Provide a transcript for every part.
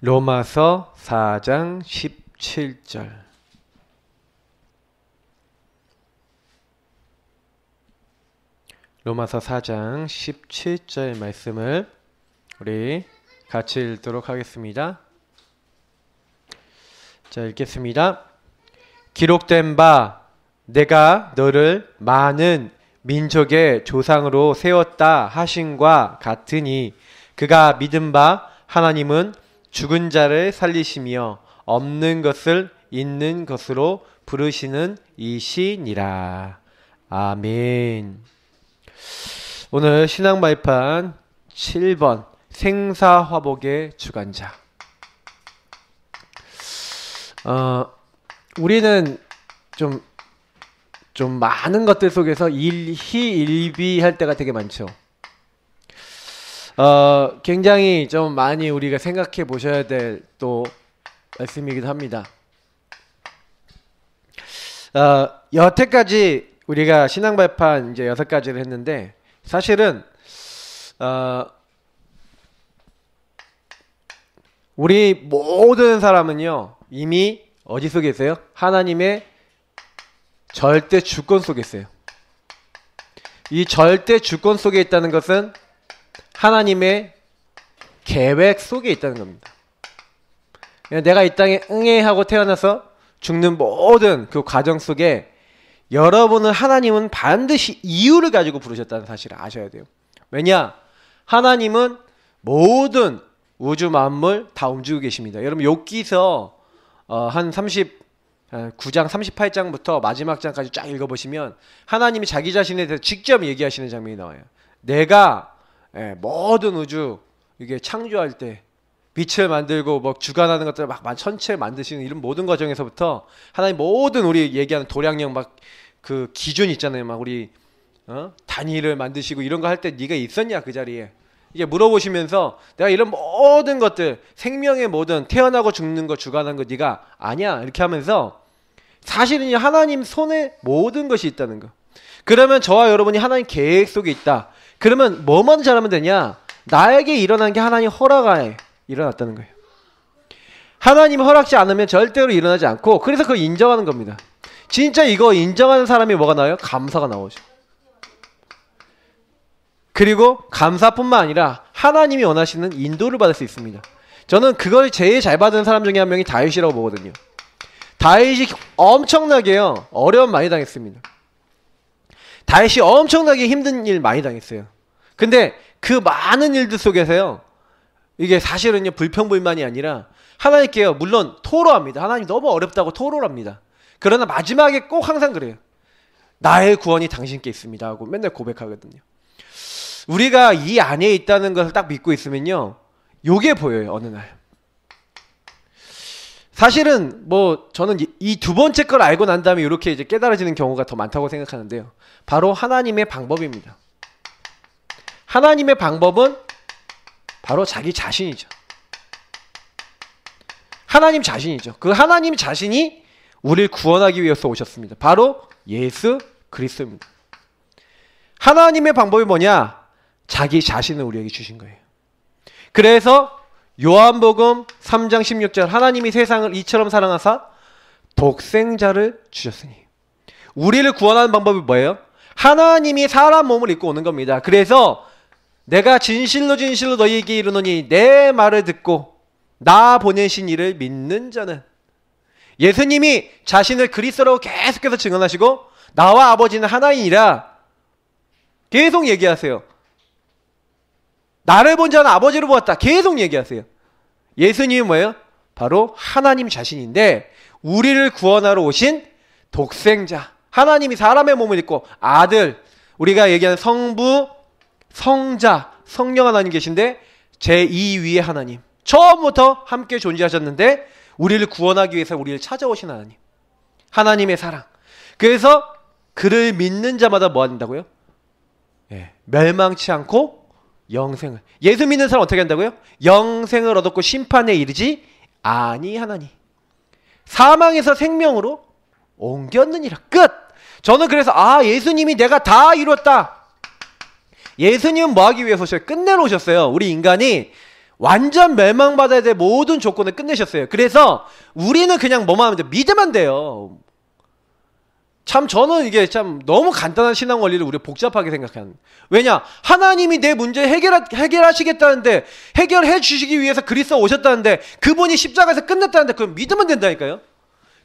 로마서 4장 17절. 로마서 4장 17절 말씀을 우리 같이 읽도록 하겠습니다. 자, 읽겠습니다. 기록된 바 내가 너를 많은 민족의 조상으로 세웠다 하신과 같으니 그가 믿은 바 하나님은 죽은 자를 살리시며 없는 것을 있는 것으로 부르시는 이시니라. 아멘. 오늘 신앙말판 7번 생사화복의 주관자. 우리는 좀 많은 것들 속에서 일희일비할 때가 되게 많죠. 굉장히 좀 많이 우리가 생각해 보셔야 될 또 말씀이기도 합니다. 여태까지 우리가 신앙발판 이제 6가지를 했는데, 사실은 우리 모든 사람은요 이미 어디 속에 있어요? 하나님의 절대 주권 속에 있어요. 이 절대 주권 속에 있다는 것은 하나님의 계획 속에 있다는 겁니다. 내가 이 땅에 응애하고 태어나서 죽는 모든 그 과정 속에 여러분은 하나님은 반드시 이유를 가지고 부르셨다는 사실을 아셔야 돼요. 왜냐? 하나님은 모든 우주 만물 다 움직이고 계십니다. 여러분 욥기서 한 39장 38장부터 마지막 장까지 쫙 읽어보시면 하나님이 자기 자신에 대해서 직접 얘기하시는 장면이 나와요. 내가 모든 우주 이게 창조할 때 빛을 만들고 뭐 주관하는 것들을 막 천체를 만드시는 이런 모든 과정에서부터 하나님 모든 우리 얘기하는 도량령 막 그 기준 있잖아요. 막 우리 단위를 만드시고 이런 거 할 때 네가 있었냐 그 자리에, 이게 물어보시면서 내가 이런 모든 것들 생명의 모든 태어나고 죽는 거 주관하는 거 네가 아냐 이렇게 하면서 사실은 하나님 손에 모든 것이 있다는 거. 그러면 저와 여러분이 하나님 계획 속에 있다. 그러면 뭐만 잘하면 되냐? 나에게 일어난 게 하나님 허락하에 일어났다는 거예요. 하나님 허락지 않으면 절대로 일어나지 않고, 그래서 그걸 인정하는 겁니다. 진짜 이거 인정하는 사람이 뭐가 나와요? 감사가 나오죠. 그리고 감사뿐만 아니라 하나님이 원하시는 인도를 받을 수 있습니다. 저는 그걸 제일 잘 받은 사람 중에 한 명이 다윗이라고 보거든요. 다윗이 엄청나게요 어려움 많이 당했습니다. 다윗이 엄청나게 힘든 일 많이 당했어요. 근데 그 많은 일들 속에서요, 이게 사실은요 불평불만이 아니라 하나님께요 물론 토로합니다. 하나님 너무 어렵다고 토로를 합니다. 그러나 마지막에 꼭 항상 그래요. 나의 구원이 당신께 있습니다 하고 맨날 고백하거든요. 우리가 이 안에 있다는 것을 딱 믿고 있으면요 요게 보여요. 어느 날 사실은 뭐 저는 이 두 번째 걸 알고 난 다음에 이렇게 이제 깨달아지는 경우가 더 많다고 생각하는데요, 바로 하나님의 방법입니다. 하나님의 방법은 바로 자기 자신이죠. 하나님 자신이죠. 그 하나님 자신이 우리를 구원하기 위해서 오셨습니다. 바로 예수 그리스도입니다. 하나님의 방법이 뭐냐? 자기 자신을 우리에게 주신 거예요. 그래서 요한복음 3장 16절 하나님이 세상을 이처럼 사랑하사 독생자를 주셨으니, 우리를 구원하는 방법이 뭐예요? 하나님이 사람 몸을 입고 오는 겁니다. 그래서 내가 진실로 진실로 너희에게 이르노니 내 말을 듣고 나 보내신 이를 믿는 자는, 예수님이 자신을 그리스도라고 계속해서 증언하시고 나와 아버지는 하나이니라 계속 얘기하세요. 나를 본 자는 아버지를 보았다 계속 얘기하세요. 예수님이 뭐예요? 바로 하나님 자신인데 우리를 구원하러 오신 독생자, 하나님이 사람의 몸을 입고 아들, 우리가 얘기하는 성부, 성자, 성령 하나님 계신데 제2위의 하나님, 처음부터 함께 존재하셨는데 우리를 구원하기 위해서 우리를 찾아오신 하나님, 하나님의 사랑. 그래서 그를 믿는 자마다 뭐 한다고요? 멸망치 않고 영생을. 예수 믿는 사람 어떻게 한다고요? 영생을 얻었고 심판에 이르지 아니하나니 사망에서 생명으로 옮겼느니라. 끝. 저는 그래서 예수님이 내가 다 이뤘다. 예수님은 뭐 하기 위해서 오셨어요? 끝내러 오셨어요. 우리 인간이 완전 멸망받아야 될 모든 조건을 끝내셨어요. 그래서 우리는 그냥 뭐만 하면 돼. 믿으면 돼요. 참 저는 이게 참 너무 간단한 신앙 원리를 우리가 복잡하게 생각하는. 왜냐? 하나님이 내 문제 해결하시겠다는데, 해결해 주시기 위해서 그리스도 오셨다는데, 그분이 십자가에서 끝냈다는데 그건 믿으면 된다니까요.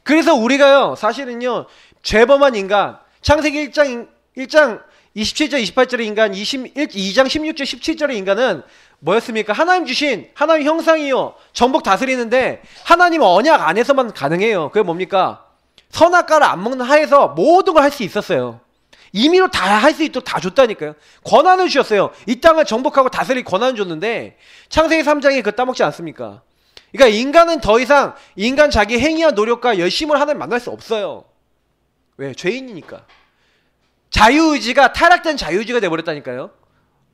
그래서 우리가요, 사실은요, 죄범한 인간, 창세기 1장 27절 28절의 인간, 2장 16절 17절의 인간은 뭐였습니까? 하나님 주신 하나님 형상이요, 전복 다스리는데 하나님 언약 안에서만 가능해요. 그게 뭡니까? 선악과를 안 먹는 하에서 모든 걸 할 수 있었어요. 임의로 다 할 수 있도록 다 줬다니까요. 권한을 주셨어요. 이 땅을 정복하고 다스릴 권한을 줬는데 창세기 3장에 그거 따먹지 않습니까? 그러니까 인간은 더 이상 인간 자기 행위와 노력과 열심을 하나님 만날 수 없어요. 왜? 죄인이니까. 자유의지가 타락된 자유의지가 돼버렸다니까요.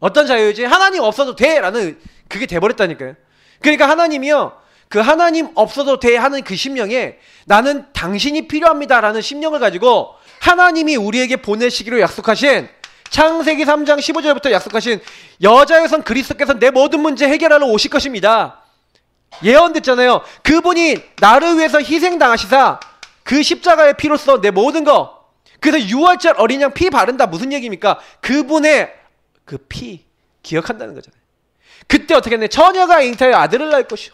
어떤 자유의지? 하나님 없어도 돼! 라는 그게 돼버렸다니까요. 그러니까 하나님이요, 그 하나님 없어도 돼 하는 그 심령에 나는 당신이 필요합니다 라는 심령을 가지고 하나님이 우리에게 보내시기로 약속하신, 창세기 3장 15절부터 약속하신 여자여성 그리스도께서 내 모든 문제 해결하러 오실 것입니다. 예언됐잖아요. 그분이 나를 위해서 희생당하시사 그 십자가의 피로써 내 모든 거, 그래서 6월절 어린 양 피 바른다 무슨 얘기입니까? 그분의 그 피 기억한다는 거잖아요. 그때 어떻게 했네? 처녀가 잉태하여 아들을 낳을 것이요.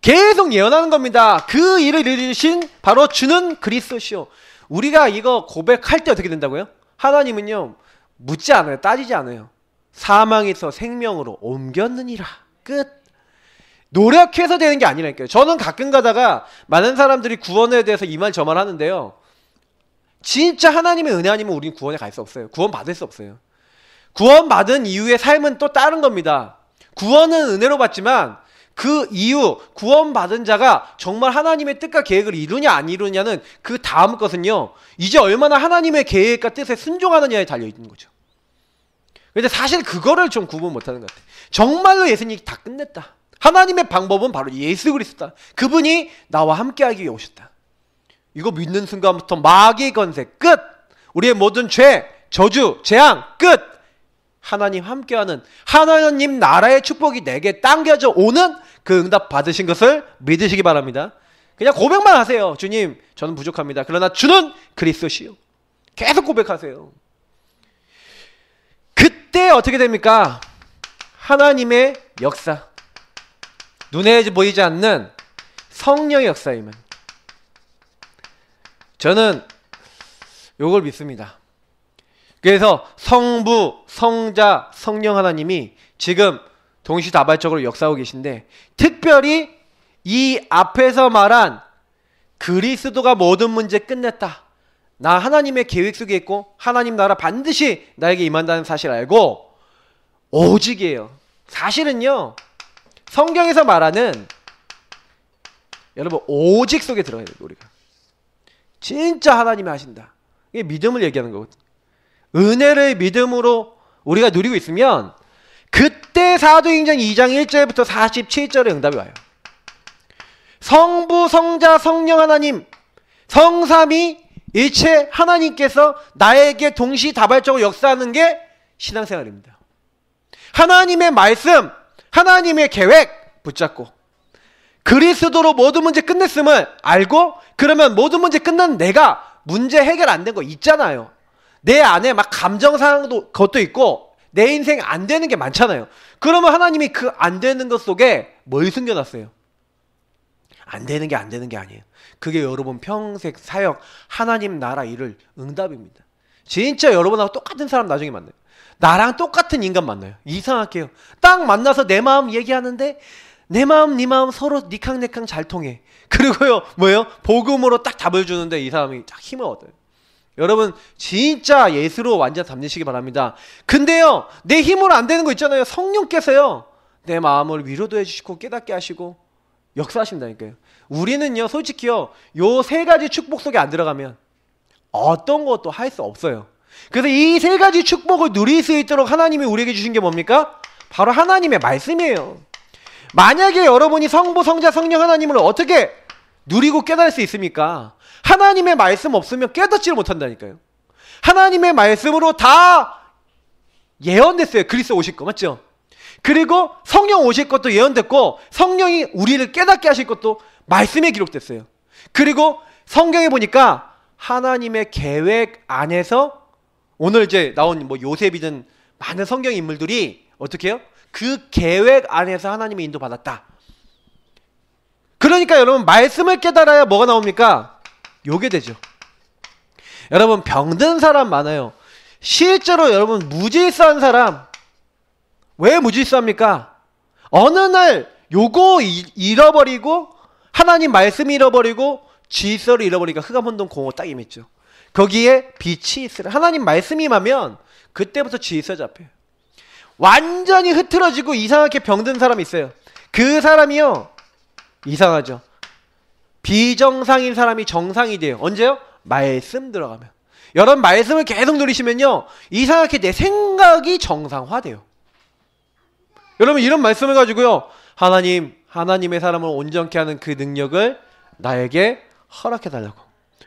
계속 예언하는 겁니다. 그 일을 이루신 바로 주는 그리스도시요. 우리가 이거 고백할 때 어떻게 된다고요? 하나님은요, 묻지 않아요. 따지지 않아요. 사망에서 생명으로 옮겼느니라. 끝. 노력해서 되는 게 아니라니까요. 저는 가끔 가다가 많은 사람들이 구원에 대해서 이 말 저 말 하는데요, 진짜 하나님의 은혜 아니면 우리는 구원에 갈 수 없어요. 구원 받을 수 없어요. 구원 받은 이후의 삶은 또 다른 겁니다. 구원은 은혜로 받지만 그 이후 구원 받은 자가 정말 하나님의 뜻과 계획을 이루냐 안 이루냐는 그 다음 것은요, 이제 얼마나 하나님의 계획과 뜻에 순종하느냐에 달려있는 거죠. 근데 사실 그거를 좀 구분 못하는 것 같아요. 정말로 예수님이 다 끝냈다. 하나님의 방법은 바로 예수 그리스도다. 그분이 나와 함께하기 위해 오셨다. 이거 믿는 순간부터 마귀의 건세 끝. 우리의 모든 죄, 저주, 재앙 끝. 하나님 함께하는 하나님 나라의 축복이 내게 당겨져 오는 그 응답 받으신 것을 믿으시기 바랍니다. 그냥 고백만 하세요. 주님, 저는 부족합니다. 그러나 주는 그리스도시요. 계속 고백하세요. 그때 어떻게 됩니까? 하나님의 역사, 눈에 보이지 않는 성령의 역사이면, 저는 요걸 믿습니다. 그래서 성부, 성자, 성령 하나님이 지금 동시다발적으로 역사하고 계신데, 특별히 이 앞에서 말한 그리스도가 모든 문제 끝냈다, 나 하나님의 계획 속에 있고 하나님 나라 반드시 나에게 임한다는 사실 알고, 오직이에요. 사실은요, 성경에서 말하는, 여러분, 오직 속에 들어가야 돼요. 우리가 진짜 하나님이 하신다, 이게 믿음을 얘기하는 거거든요. 은혜를 믿음으로 우리가 누리고 있으면 그때 사도행전 2장 1절부터 47절의 응답이 와요. 성부, 성자, 성령 하나님, 성삼위 일체 하나님께서 나에게 동시다발적으로 역사하는 게 신앙생활입니다. 하나님의 말씀, 하나님의 계획 붙잡고 그리스도로 모든 문제 끝냈음을 알고, 그러면 모든 문제 끝난 내가 문제 해결 안 된 거 있잖아요. 내 안에 막 감정상도 것도 있고 내 인생 안 되는 게 많잖아요. 그러면 하나님이 그 안 되는 것 속에 뭘 숨겨놨어요? 안 되는 게 아니에요. 그게 여러분 평생 사역, 하나님 나라 일을 응답입니다. 진짜 여러분하고 똑같은 사람 나중에 만나요. 나랑 똑같은 인간 만나요. 이상하게요. 딱 만나서 내 마음 얘기하는데 내 마음 네 마음 서로 니캉네캉 잘 통해. 그리고요, 뭐예요? 복음으로 딱 답을 주는데 이 사람이 딱 힘을 얻어요. 여러분 진짜 예수로 완전 담으시기 바랍니다. 근데요, 내 힘으로 안 되는 거 있잖아요. 성령께서요 내 마음을 위로도 해주시고 깨닫게 하시고 역사하신다니까요. 우리는요, 솔직히요, 요 세 가지 축복 속에 안 들어가면 어떤 것도 할 수 없어요. 그래서 이 세 가지 축복을 누릴 수 있도록 하나님이 우리에게 주신 게 뭡니까? 바로 하나님의 말씀이에요. 만약에 여러분이 성부, 성자, 성령 하나님을 어떻게 누리고 깨달을 수 있습니까? 하나님의 말씀 없으면 깨닫지를 못한다니까요. 하나님의 말씀으로 다 예언됐어요. 그리스도 오실 거, 맞죠? 그리고 성령 오실 것도 예언됐고 성령이 우리를 깨닫게 하실 것도 말씀에 기록됐어요. 그리고 성경에 보니까 하나님의 계획 안에서 오늘 이제 나온 뭐 요셉이든 많은 성경 인물들이 어떻게 해요? 그 계획 안에서 하나님의 인도 받았다. 그러니까 여러분 말씀을 깨달아야 뭐가 나옵니까? 요게 되죠. 여러분 병든 사람 많아요. 실제로 여러분 무질서한 사람 왜 무질서합니까? 어느 날 요거 잃어버리고 하나님 말씀 잃어버리고 질서를 잃어버리니까 흑암운동 공허 딱 임했죠. 거기에 빛이 있으라. 하나님 말씀이 임하면 그때부터 질서 잡혀요. 완전히 흐트러지고 이상하게 병든 사람이 있어요. 그 사람이요 이상하죠. 비정상인 사람이 정상이 돼요. 언제요? 말씀 들어가면. 여러분 말씀을 계속 누리시면요 이상하게 내 생각이 정상화돼요. 여러분 이런 말씀을 가지고요 하나님의 사람을 온전케 하는 그 능력을 나에게 허락해달라고.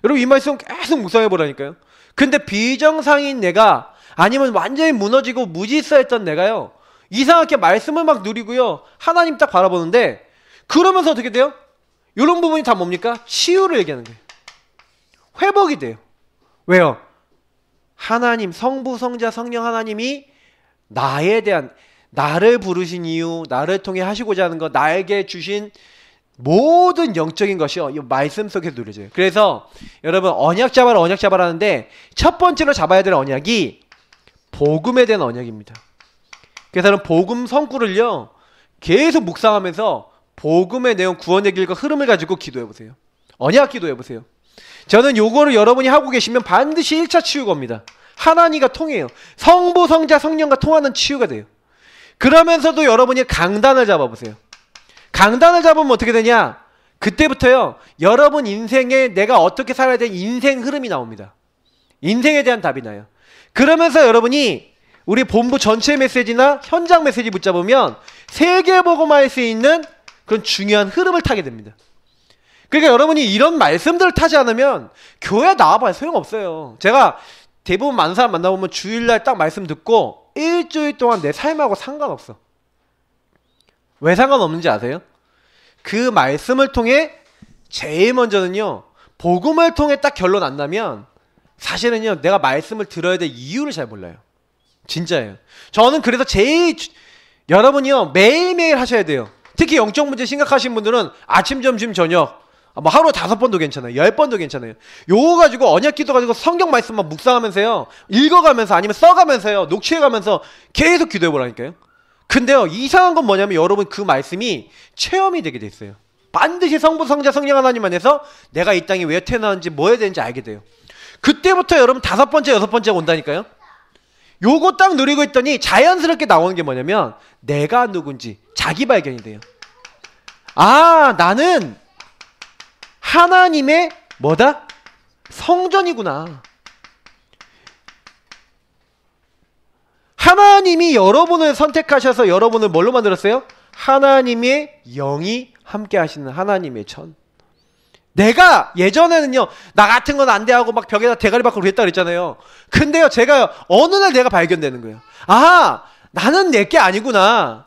여러분 이 말씀 계속 묵상해보라니까요. 근데 비정상인 내가 아니면 완전히 무너지고 무질서했던 내가요 이상하게 말씀을 막 누리고요 하나님 딱 바라보는데 그러면서 어떻게 돼요? 이런 부분이 다 뭡니까? 치유를 얘기하는 거예요. 회복이 돼요. 왜요? 하나님 성부 성자 성령 하나님이 나에 대한 나를 부르신 이유 나를 통해 하시고자 하는 것 나에게 주신 모든 영적인 것이요 이 말씀 속에서 누려져요. 그래서 여러분 언약 잡아라 하는데 첫 번째로 잡아야 될 언약이 복음에 대한 언약입니다. 그래서 저는 복음 성구를요 계속 묵상하면서 복음의 내용 구원의 길과 흐름을 가지고 기도해보세요. 언약 기도해보세요. 저는 요거를 여러분이 하고 계시면 반드시 1차 치유가 옵니다. 하나님과 통해요. 성부 성자 성령과 통하는 치유가 돼요. 그러면서도 여러분이 강단을 잡아보세요. 강단을 잡으면 어떻게 되냐? 그때부터요 여러분 인생에 내가 어떻게 살아야 되는 인생 흐름이 나옵니다. 인생에 대한 답이 나요. 그러면서 여러분이 우리 본부 전체 메시지나 현장 메시지 붙잡으면 세계복음화할 수 있는 그런 중요한 흐름을 타게 됩니다. 그러니까 여러분이 이런 말씀들을 타지 않으면 교회 나와봐야 소용없어요. 제가 대부분 많은 사람 만나보면 주일날 딱 말씀 듣고 일주일 동안 내 삶하고 상관없어. 왜 상관없는지 아세요? 그 말씀을 통해 제일 먼저는요 복음을 통해 딱 결론 안 나면 사실은요 내가 말씀을 들어야 될 이유를 잘 몰라요. 진짜예요. 저는 그래서 여러분이요 매일매일 하셔야 돼요. 특히 영적 문제 심각하신 분들은 아침 점심 저녁 뭐 하루 5번도 괜찮아요. 10번도 괜찮아요. 요거 가지고 언약 기도 가지고 성경 말씀만 묵상하면서요 읽어가면서 아니면 써가면서요 녹취해가면서 계속 기도해보라니까요. 근데요 이상한 건 뭐냐면 여러분 그 말씀이 체험이 되게 돼 있어요. 반드시 성부 성자 성령 하나님 안에서 내가 이 땅에 왜 태어났는지 뭐 해야 되는지 알게 돼요. 그때부터 여러분 5번째 6번째가 온다니까요. 요거 딱 누리고 있더니 자연스럽게 나오는 게 뭐냐면 내가 누군지 자기 발견이 돼요. 아 나는 하나님의 뭐다? 성전이구나. 하나님이 여러분을 선택하셔서 여러분을 뭘로 만들었어요? 하나님의 영이 함께 하시는 하나님의 전. 내가 예전에는요 나 같은 건 안 돼 하고 막 벽에다 대가리 박고 그랬다 그랬잖아요. 근데요 제가 어느 날 내가 발견되는 거예요. 아 나는 내게 아니구나.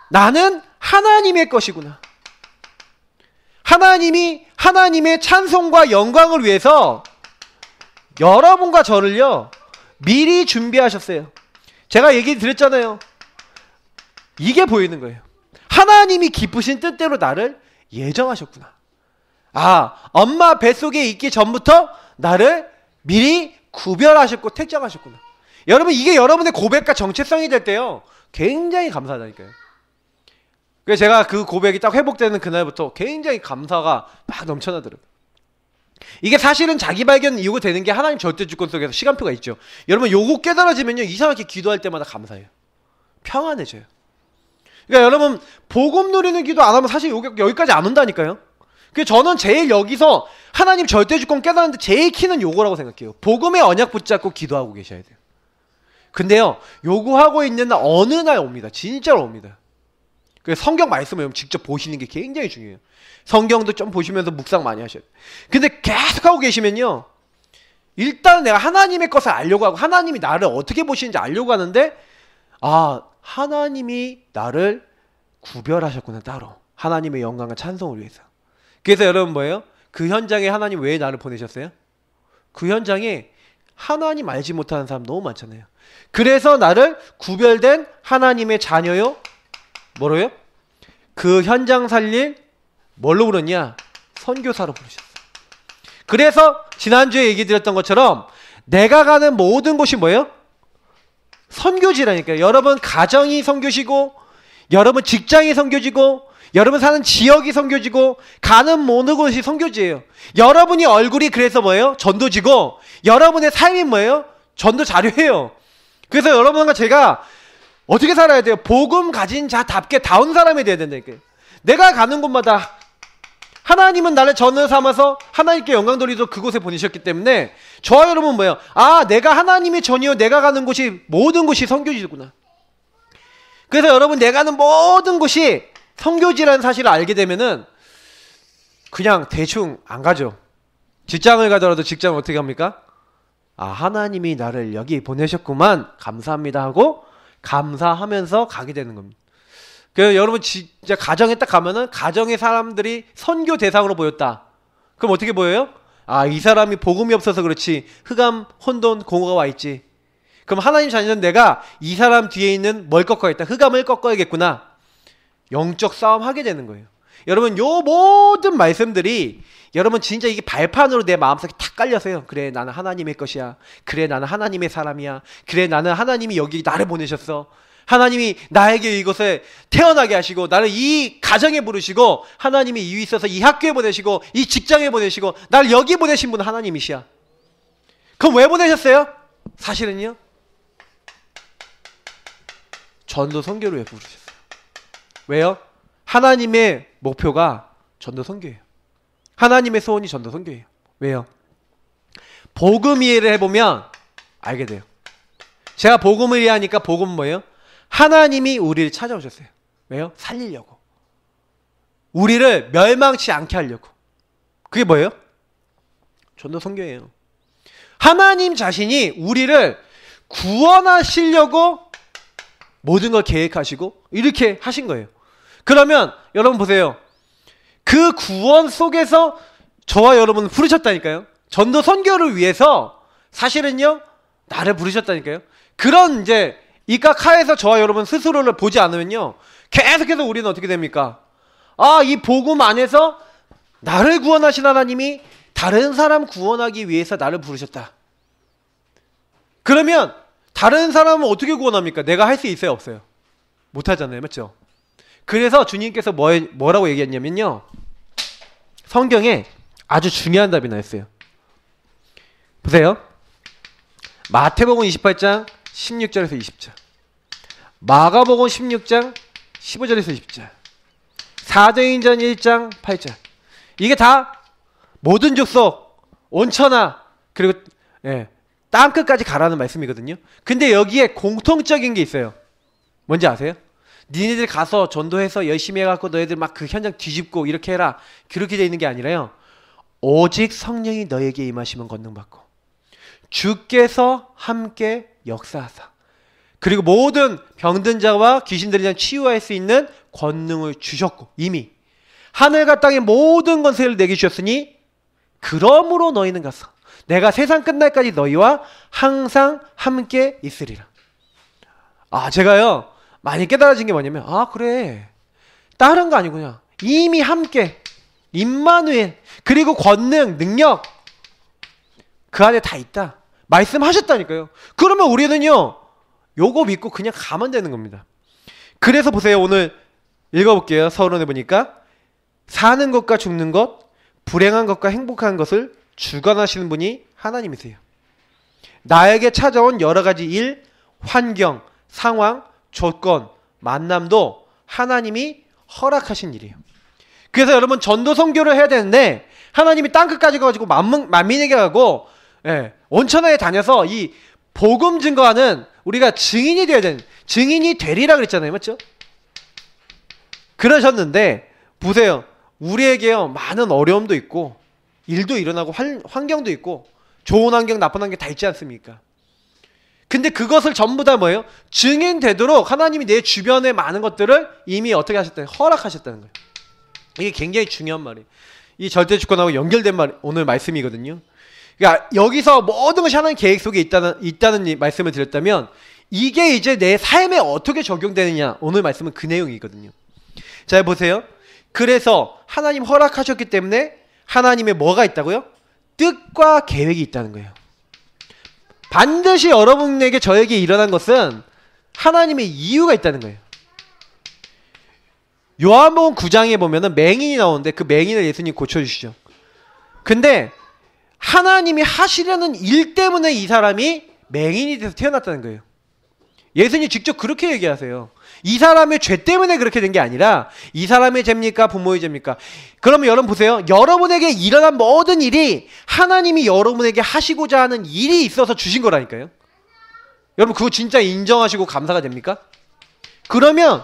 나는 하나님의 것이구나. 하나님이 하나님의 찬송과 영광을 위해서 여러분과 저를요 미리 준비하셨어요. 제가 얘기 드렸잖아요. 이게 보이는 거예요. 하나님이 기쁘신 뜻대로 나를 예정하셨구나. 아 엄마 뱃속에 있기 전부터 나를 미리 구별하셨고 택정하셨구나. 여러분 이게 여러분의 고백과 정체성이 될 때요 굉장히 감사하다니까요. 그래서 제가 그 고백이 딱 회복되는 그날부터 굉장히 감사가 막 넘쳐나더라고요. 이게 사실은 자기 발견 이유가 되는 게 하나님 절대 주권 속에서 시간표가 있죠. 여러분 요거 깨달아지면요 이상하게 기도할 때마다 감사해요. 평안해져요. 그러니까 여러분 복음 누리는 기도 안 하면 사실 여기까지 안 온다니까요. 그래서 저는 제일 여기서 하나님 절대 주권 깨달았는데 제일 키는 요거라고 생각해요. 복음의 언약 붙잡고 기도하고 계셔야 돼요. 근데요 요거 하고 있는 날 어느 날 옵니다. 진짜로 옵니다. 그래서 성경 말씀을 직접 보시는 게 굉장히 중요해요. 성경도 좀 보시면서 묵상 많이 하셔야 돼요. 근데 계속 하고 계시면요 일단 내가 하나님의 것을 알려고 하고 하나님이 나를 어떻게 보시는지 알려고 하는데 아 하나님이 나를 구별하셨구나, 따로. 하나님의 영광과 찬송을 위해서. 그래서 여러분 뭐예요? 그 현장에 하나님 왜 나를 보내셨어요? 그 현장에 하나님 알지 못하는 사람 너무 많잖아요. 그래서 나를 구별된 하나님의 자녀요? 뭐로요? 그 현장 살릴 뭘로 부르냐? 선교사로 부르셨어요. 그래서 지난주에 얘기 드렸던 것처럼 내가 가는 모든 곳이 뭐예요? 선교지라니까요. 여러분 가정이 선교지고, 여러분 직장이 선교지고, 여러분 사는 지역이 선교지고, 가는 모든 곳이 선교지예요. 여러분이 얼굴이 그래서 뭐예요? 전도지고, 여러분의 삶이 뭐예요? 전도 자료예요. 그래서 여러분과 제가 어떻게 살아야 돼요? 복음 가진 자답게 다운 사람이 돼야 된다니까요. 내가 가는 곳마다 하나님은 나를 전을 삼아서 하나님께 영광 돌리도록 그곳에 보내셨기 때문에 저와 여러분 뭐예요? 아, 내가 하나님의 전이요, 내가 가는 곳이 모든 곳이 선교지구나. 그래서 여러분 내가 가는 모든 곳이 선교지라는 사실을 알게 되면은 그냥 대충 안 가죠. 직장을 가더라도 직장을 어떻게 합니까? 아, 하나님이 나를 여기 보내셨구만, 감사합니다 하고 감사하면서 가게 되는 겁니다. 그래서 여러분 진짜 가정에 딱 가면은 가정의 사람들이 선교 대상으로 보였다. 그럼 어떻게 보여요? 아, 이 사람이 복음이 없어서 그렇지 흑암, 혼돈, 공허가 와 있지. 그럼 하나님 자녀는 내가 이 사람 뒤에 있는 뭘 꺾어야겠다, 흑암을 꺾어야겠구나. 영적 싸움 하게 되는 거예요. 여러분 요 모든 말씀들이 여러분 진짜 이게 발판으로 내 마음속에 탁 깔려서요. 그래, 나는 하나님의 것이야. 그래, 나는 하나님의 사람이야. 그래, 나는 하나님이 여기 나를 보내셨어. 하나님이 나에게 이곳에 태어나게 하시고 나를 이 가정에 부르시고 하나님이 이 있어서 이 학교에 보내시고 이 직장에 보내시고 나를 여기 보내신 분은 하나님이시야. 그럼 왜 보내셨어요? 사실은요, 전도 선교를 왜 부르셨어요? 왜요? 하나님의 목표가 전도 선교예요. 하나님의 소원이 전도 선교예요. 왜요? 복음 이해를 해보면 알게 돼요. 제가 복음을 이해하니까 복음은 뭐예요? 하나님이 우리를 찾아오셨어요. 왜요? 살리려고. 우리를 멸망치 않게 하려고. 그게 뭐예요? 전도 선교예요. 하나님 자신이 우리를 구원하시려고 모든 걸 계획하시고 이렇게 하신 거예요. 그러면 여러분 보세요. 그 구원 속에서 저와 여러분을 부르셨다니까요. 전도 선교를 위해서 사실은요, 나를 부르셨다니까요. 그런 이제 이까카에서 저와 여러분 스스로를 보지 않으면요, 계속해서 우리는 어떻게 됩니까? 아, 이 복음 안에서 나를 구원하신 하나님이 다른 사람 구원하기 위해서 나를 부르셨다. 그러면 다른 사람은 어떻게 구원합니까? 내가 할 수 있어요, 없어요? 못하잖아요, 맞죠? 그래서 주님께서 뭐라고 얘기했냐면요, 성경에 아주 중요한 답이 나왔어요. 보세요. 마태복음 28장 16절에서 20절, 마가복음 16장 15절에서 20절, 사도행전 1장 8절. 이게 다 모든 족속 온천하 그리고 땅끝까지 가라는 말씀이거든요. 근데 여기에 공통적인 게 있어요. 뭔지 아세요? 니네들 가서 전도해서 열심히 해갖고 너희들 막 그 현장 뒤집고 이렇게 해라, 그렇게 돼 있는 게 아니라요, 오직 성령이 너에게 임하시면 권능받고 주께서 함께 역사하사 그리고 모든 병든 자와 귀신들에 대한 치유할 수 있는 권능을 주셨고 이미 하늘과 땅의 모든 권세를 내게 주셨으니 그러므로 너희는 가서 내가 세상 끝날까지 너희와 항상 함께 있으리라. 아, 제가요 많이 깨달아진 게 뭐냐면, 아, 그래, 다른 거 아니구나. 이미 함께 임마누엘 그리고 권능, 능력 그 안에 다 있다 말씀하셨다니까요. 그러면 우리는요 요거 믿고 그냥 가면 되는 겁니다. 그래서 보세요, 오늘 읽어볼게요. 서론에 보니까 사는 것과 죽는 것, 불행한 것과 행복한 것을 주관하시는 분이 하나님이세요. 나에게 찾아온 여러 가지 일, 환경, 상황, 조건, 만남도 하나님이 허락하신 일이에요. 그래서 여러분 전도 선교를 해야 되는데 하나님이 땅끝까지 가가지고 만민에게 가고 온천하에 다녀서 이 복음 증거하는 우리가 증인이 되어야 되는, 증인이 되리라 그랬잖아요, 맞죠? 그러셨는데 보세요, 우리에게요 많은 어려움도 있고 일도 일어나고 환경도 있고 좋은 환경 나쁜 환경 다 있지 않습니까? 근데 그것을 전부 다 뭐예요? 증인되도록 하나님이 내 주변에 많은 것들을 이미 어떻게 하셨다는 거예요? 허락하셨다는 거예요. 이게 굉장히 중요한 말이에요. 이 절대 주권하고 연결된 오늘 말씀이거든요. 그러니까 여기서 모든 것이 하나님 계획 속에 있다는 말씀을 드렸다면 이게 이제 내 삶에 어떻게 적용되느냐, 오늘 말씀은 그 내용이거든요. 자, 보세요. 그래서 하나님 허락하셨기 때문에 하나님의 뭐가 있다고요? 뜻과 계획이 있다는 거예요. 반드시 여러분에게 저에게 일어난 것은 하나님의 이유가 있다는 거예요. 요한복음 9장에 보면은 맹인이 나오는데 그 맹인을 예수님이 고쳐주시죠. 근데 하나님이 하시려는 일 때문에 이 사람이 맹인이 돼서 태어났다는 거예요. 예수님이 직접 그렇게 얘기하세요. 이 사람의 죄 때문에 그렇게 된 게 아니라 이 사람의 죄입니까? 부모의 죄입니까? 그러면 여러분 보세요. 여러분에게 일어난 모든 일이 하나님이 여러분에게 하시고자 하는 일이 있어서 주신 거라니까요. 여러분 그거 진짜 인정하시고 감사가 됩니까? 그러면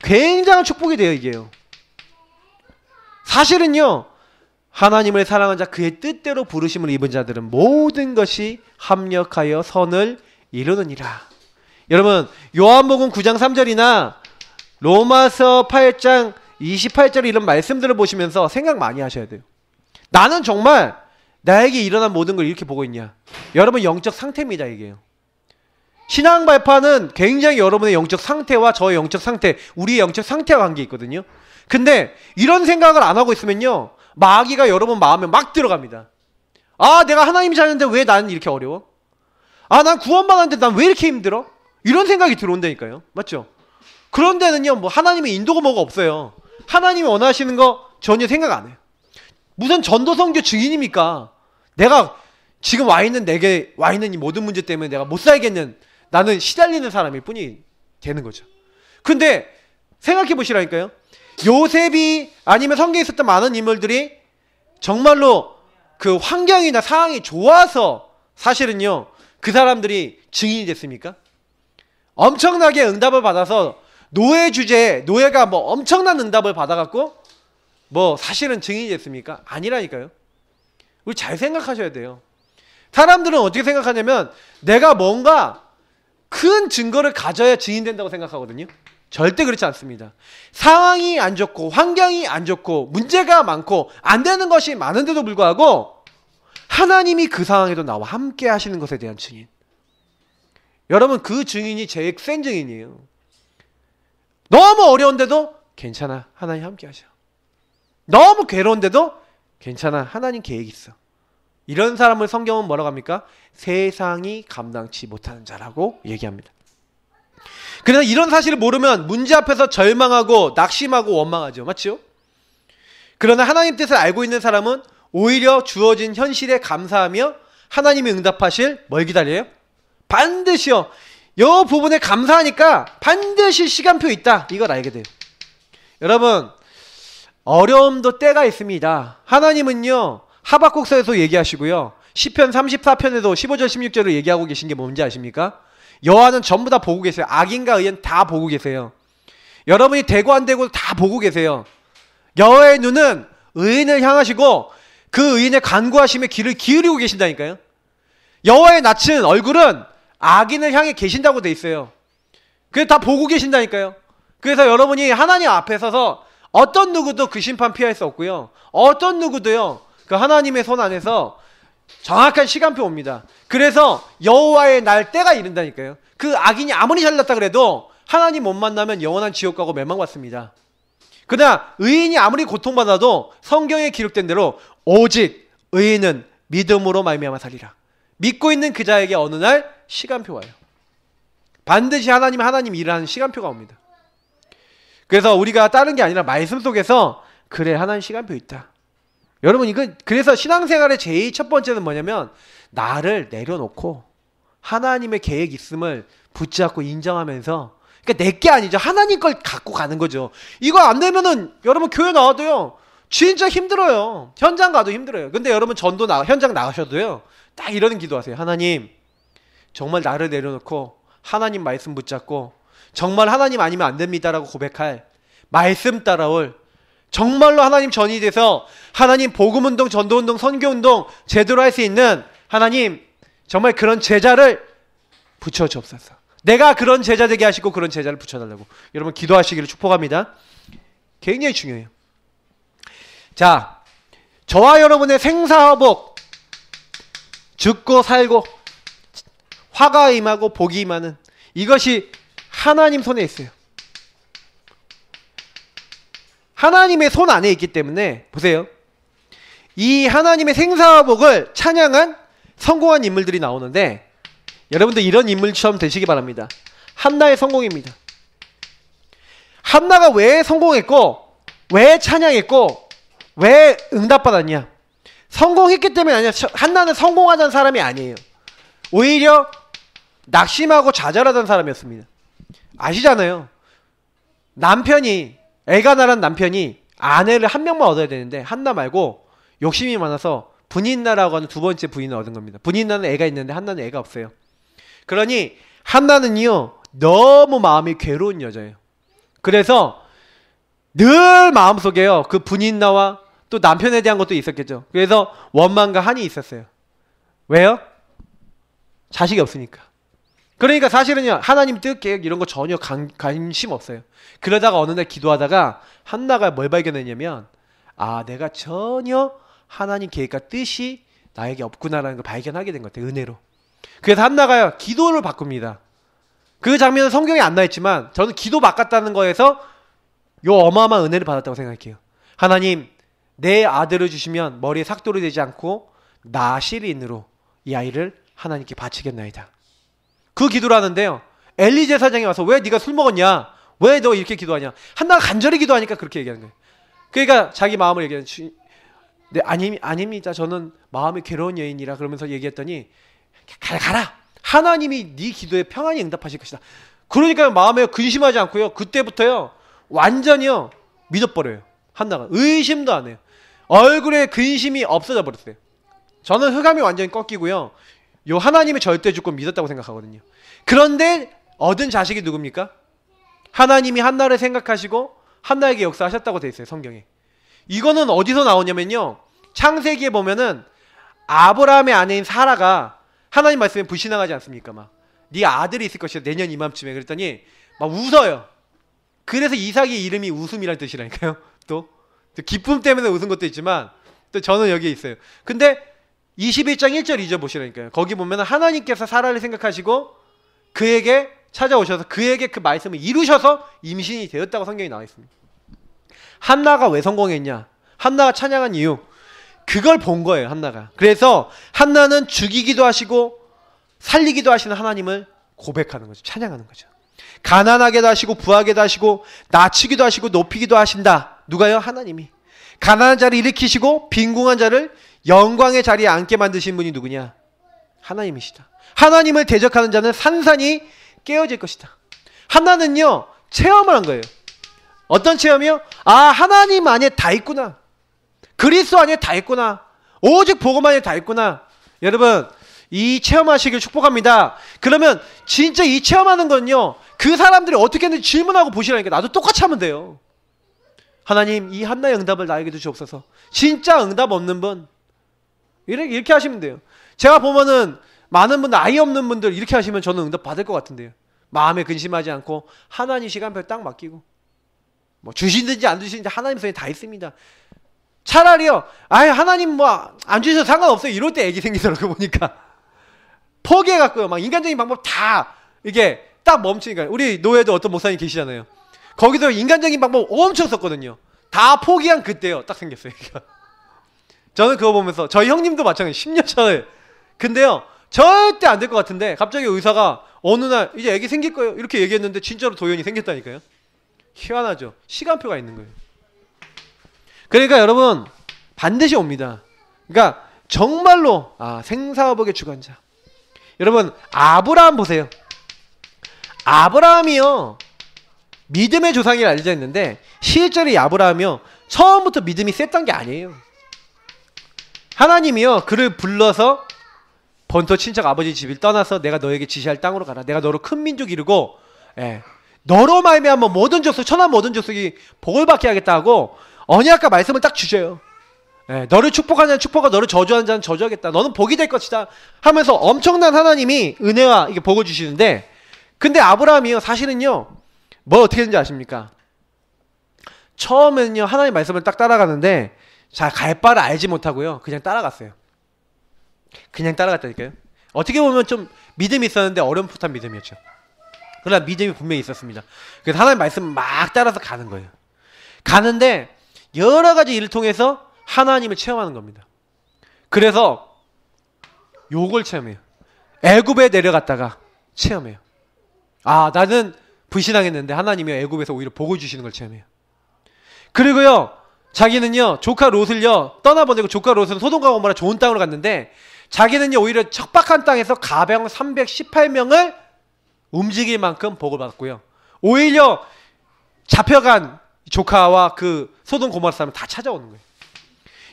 굉장한 축복이 돼요, 이게요. 사실은요, 하나님을 사랑한 자, 그의 뜻대로 부르심을 입은 자들은 모든 것이 합력하여 선을 이루느니라. 여러분, 요한복음 9장 3절이나 로마서 8장 28절 이런 말씀들을 보시면서 생각 많이 하셔야 돼요. 나는 정말 나에게 일어난 모든 걸 이렇게 보고 있냐? 여러분 영적 상태입니다, 이게요. 신앙 발판은 굉장히 여러분의 영적 상태와 저의 영적 상태, 우리의 영적 상태와 관계 있거든요. 근데 이런 생각을 안 하고 있으면요, 마귀가 여러분 마음에 막 들어갑니다. 아, 내가 하나님이 자는데 왜 나는 이렇게 어려워? 아, 난 구원받았는데 난 왜 이렇게 힘들어? 이런 생각이 들어온다니까요. 맞죠? 그런 데는요, 뭐 하나님의 인도가 뭐가 없어요. 하나님이 원하시는 거 전혀 생각 안 해요. 무슨 전도성교 증인입니까? 내가 지금 내게 와 있는 이 모든 문제 때문에 내가 못 살겠는, 나는 시달리는 사람일 뿐이 되는 거죠. 근데 생각해 보시라니까요. 요셉이 아니면 성경에 있었던 많은 인물들이 정말로 그 환경이나 상황이 좋아서 사실은요, 그 사람들이 증인이 됐습니까? 엄청나게 응답을 받아서 노예 주제에 노예가 뭐 엄청난 응답을 받아갖고 뭐 사실은 증인이 됐습니까? 아니라니까요. 우리 잘 생각하셔야 돼요. 사람들은 어떻게 생각하냐면 내가 뭔가 큰 증거를 가져야 증인된다고 생각하거든요. 절대 그렇지 않습니다. 상황이 안 좋고 환경이 안 좋고 문제가 많고 안 되는 것이 많은데도 불구하고 하나님이 그 상황에도 나와 함께 하시는 것에 대한 증인. 여러분 그 증인이 제일 센 증인이에요. 너무 어려운데도 괜찮아, 하나님 함께 하셔. 너무 괴로운데도 괜찮아, 하나님 계획 있어. 이런 사람을 성경은 뭐라고 합니까? 세상이 감당치 못하는 자라고 얘기합니다. 그래서 이런 사실을 모르면 문제 앞에서 절망하고 낙심하고 원망하죠. 맞죠? 그러나 하나님 뜻을 알고 있는 사람은 오히려 주어진 현실에 감사하며 하나님이 응답하실 뭘 기다려요? 반드시요. 이 부분에 감사하니까 반드시 시간표 있다. 이걸 알게 돼요. 여러분 어려움도 때가 있습니다. 하나님은요 하박국서에서 얘기하시고요. 시편 34편에도 15절 16절을 얘기하고 계신 게 뭔지 아십니까? 여호와는 전부 다 보고 계세요. 악인과 의인 다 보고 계세요. 여러분이 되고 안 되고 다 보고 계세요. 여호와의 눈은 의인을 향하시고 그 의인의 간구하심에 귀를 기울이고 계신다니까요. 여호와의 낯은 얼굴은 악인을 향해 계신다고 돼 있어요. 그래서 다 보고 계신다니까요. 그래서 여러분이 하나님 앞에 서서 어떤 누구도 그 심판 피할 수 없고요. 어떤 누구도요. 그 하나님의 손 안에서 정확한 시간표 옵니다. 그래서 여호와의 날 때가 이른다니까요. 그 악인이 아무리 잘났다 그래도 하나님 못 만나면 영원한 지옥 가고 멸망받습니다. 그러나 의인이 아무리 고통받아도 성경에 기록된 대로 오직 의인은 믿음으로 말미암아 살리라. 믿고 있는 그 자에게 어느 날 시간표 와요. 반드시 하나님 일하는 시간표가 옵니다. 그래서 우리가 다른 게 아니라 말씀 속에서 그래 하나님 시간표 있다. 여러분 이거 그래서 신앙생활의 제일 첫 번째는 뭐냐면 나를 내려놓고 하나님의 계획 있음을 붙잡고 인정하면서, 그러니까 내 게 아니죠. 하나님 걸 갖고 가는 거죠. 이거 안 되면은 여러분 교회 나와도요 진짜 힘들어요. 현장 가도 힘들어요. 근데 여러분 현장 나가셔도요 딱 이러는 기도하세요. 하나님 정말 나를 내려놓고 하나님 말씀 붙잡고 정말 하나님 아니면 안 됩니다라고 고백할, 말씀 따라올, 정말로 하나님 전이 돼서 하나님 복음운동, 전도운동, 선교운동 제대로 할 수 있는 하나님 정말 그런 제자를 붙여 주옵소서. 내가 그런 제자 되게 하시고 그런 제자를 붙여달라고 여러분 기도하시기를 축복합니다. 굉장히 중요해요. 자, 저와 여러분의 생사화복, 죽고 살고 화가 임하고 복이 임하는 이것이 하나님 손에 있어요. 하나님의 손 안에 있기 때문에 보세요. 이 하나님의 생사화복을 찬양한 성공한 인물들이 나오는데 여러분들 이런 인물처럼 되시기 바랍니다. 한나의 성공입니다. 한나가 왜 성공했고 왜 찬양했고 왜 응답받았냐? 성공했기 때문이 아니라 한나는 성공하던 사람이 아니에요. 오히려 낙심하고 좌절하던 사람이었습니다. 아시잖아요. 남편이 엘가나라는 남편이 아내를 한 명만 얻어야 되는데 한나 말고 욕심이 많아서 분인나라고 하는 두 번째 부인을 얻은 겁니다. 분인나는 애가 있는데 한나는 애가 없어요. 그러니 한나는요 너무 마음이 괴로운 여자예요. 그래서 늘 마음속에요 그 분인나와 또 남편에 대한 것도 있었겠죠. 그래서 원망과 한이 있었어요. 왜요? 자식이 없으니까. 그러니까 사실은요 하나님 뜻 계획 이런 거 전혀 관심 없어요. 그러다가 어느 날 기도하다가 한나가 뭘 발견했냐면 아 내가 전혀 하나님 계획과 뜻이 나에게 없구나라는 걸 발견하게 된 것 같아요. 은혜로. 그래서 한나가요 기도를 바꿉니다. 그 장면은 성경에 안 나있지만 저는 기도 바꿨다는 거에서 요 어마어마한 은혜를 받았다고 생각해요. 하나님 내 아들을 주시면 머리에 삭도를 대지 않고 나 시리인으로 이 아이를 하나님께 바치겠나이다. 그 기도를 하는데요 엘리 제사장이 와서 왜 네가 술 먹었냐? 왜 너 이렇게 기도하냐? 한나가 간절히 기도하니까 그렇게 얘기하는 거예요. 그러니까 자기 마음을 얘기하는 네, 아닙니다. 저는 마음이 괴로운 여인이라 그러면서 얘기했더니 가라. 하나님이 네 기도에 평안히 응답하실 것이다. 그러니까 마음에 근심하지 않고요. 그때부터요. 완전히요. 믿어버려요. 한나가. 의심도 안 해요. 얼굴에 근심이 없어져 버렸어요. 저는 흑암이 완전히 꺾이고요. 요 하나님의 절대 주권 믿었다고 생각하거든요. 그런데 얻은 자식이 누굽니까? 하나님이 한나를 생각하시고 한나에게 역사하셨다고 돼 있어요. 성경에. 이거는 어디서 나오냐면요. 창세기에 보면은 아브라함의 아내인 사라가 하나님 말씀에 불신앙하지 않습니까? 막 네 아들이 있을 것이다. 내년 이맘쯤에. 그랬더니 막 웃어요. 그래서 이삭의 이름이 웃음이라는 뜻이라니까요. 또 기쁨 때문에 웃은 것도 있지만 또 저는 여기에 있어요. 근데 21장 1절 2절 보시라니까요. 거기 보면 하나님께서 사라를 생각하시고 그에게 찾아오셔서 그에게 그 말씀을 이루셔서 임신이 되었다고 성경이 나와 있습니다. 한나가 왜 성공했냐? 한나가 찬양한 이유 그걸 본 거예요. 한나가. 그래서 한나는 죽이기도 하시고 살리기도 하시는 하나님을 고백하는 거죠. 찬양하는 거죠. 가난하게도 하시고 부하게도 하시고 낮추기도 하시고 높이기도 하신다. 누가요? 하나님이. 가난한 자를 일으키시고 빈궁한 자를 영광의 자리에 앉게 만드신 분이 누구냐? 하나님이시다. 하나님을 대적하는 자는 산산이 깨어질 것이다. 한나는요 체험을 한 거예요. 어떤 체험이요? 아 하나님 안에 다 있구나. 그리스도 안에 다 있구나. 오직 복음 안에 다 있구나. 여러분 이 체험하시길 축복합니다. 그러면 진짜 이 체험하는 건요 그 사람들이 어떻게 했는지 질문하고 보시라니까. 나도 똑같이 하면 돼요. 하나님 이 한나의 응답을 나에게도 주옵소서. 진짜 응답 없는 분 이렇게 하시면 돼요. 제가 보면은 많은 분들 아이 없는 분들 이렇게 하시면 저는 응답 받을 것 같은데요. 마음에 근심하지 않고 하나님 시간표 딱 맡기고 뭐 주시든지 안 주시든지 하나님 손에 다 있습니다. 차라리요 아예 하나님 뭐 안 주셔도 상관없어요 이럴 때 애기 생기더라고요. 보니까 포기해갖고요 막 인간적인 방법 다 이게 딱 멈추니까. 우리 노예도 어떤 목사님 계시잖아요. 거기서 인간적인 방법 엄청 썼거든요. 다 포기한 그때요 딱 생겼어요. 저는 그거 보면서 저희 형님도 마찬가지 10년 전에 근데요 절대 안 될 것 같은데 갑자기 의사가 어느 날 이제 애기 생길 거예요 이렇게 얘기했는데 진짜로 도연이 생겼다니까요. 희한하죠. 시간표가 있는 거예요. 그러니까 여러분 반드시 옵니다. 그러니까 정말로 생사화복의 주관자. 여러분 아브라함 보세요. 아브라함이요 믿음의 조상이라 알려져 있는데 실제로 이 아브라함이요 처음부터 믿음이 셌던 게 아니에요. 하나님이요 그를 불러서 본토 친척 아버지 집을 떠나서 내가 너에게 지시할 땅으로 가라. 내가 너로 큰 민족 이루고 너로 말미암아 모든 족속 천하 모든 족속이 복을 받게 하겠다 하고 언약과 말씀을 딱 주셔요. 너를 축복하는 자는 축복하고 너를 저주하는 자는 저주하겠다. 너는 복이 될 것이다. 하면서 엄청난 하나님이 은혜와 이게 복을 주시는데, 근데 아브라함이요, 사실은요, 뭐 어떻게 했는지 아십니까? 처음에는요, 하나님 말씀을 딱 따라가는데, 자, 갈 바를 알지 못하고요, 그냥 따라갔어요. 그냥 따라갔다니까요. 어떻게 보면 좀 믿음이 있었는데 어렴풋한 믿음이었죠. 그러나 믿음이 분명히 있었습니다. 그래서 하나님 말씀 막 따라서 가는 거예요. 가는데 여러 가지 일을 통해서 하나님을 체험하는 겁니다. 그래서 요걸 체험해요. 애굽에 내려갔다가 체험해요. 아, 나는 불신앙했는데 하나님이 애굽에서 오히려 복을 주시는 걸 체험해요. 그리고요, 자기는요, 조카 롯을요, 떠나보내고 조카 롯은 소돔과 고모라 좋은 땅으로 갔는데, 자기는요, 오히려 척박한 땅에서 가병 318명을 움직일 만큼 복을 받았고요. 오히려 잡혀간 조카와 그 소돔 고모라 사람을 다 찾아오는 거예요.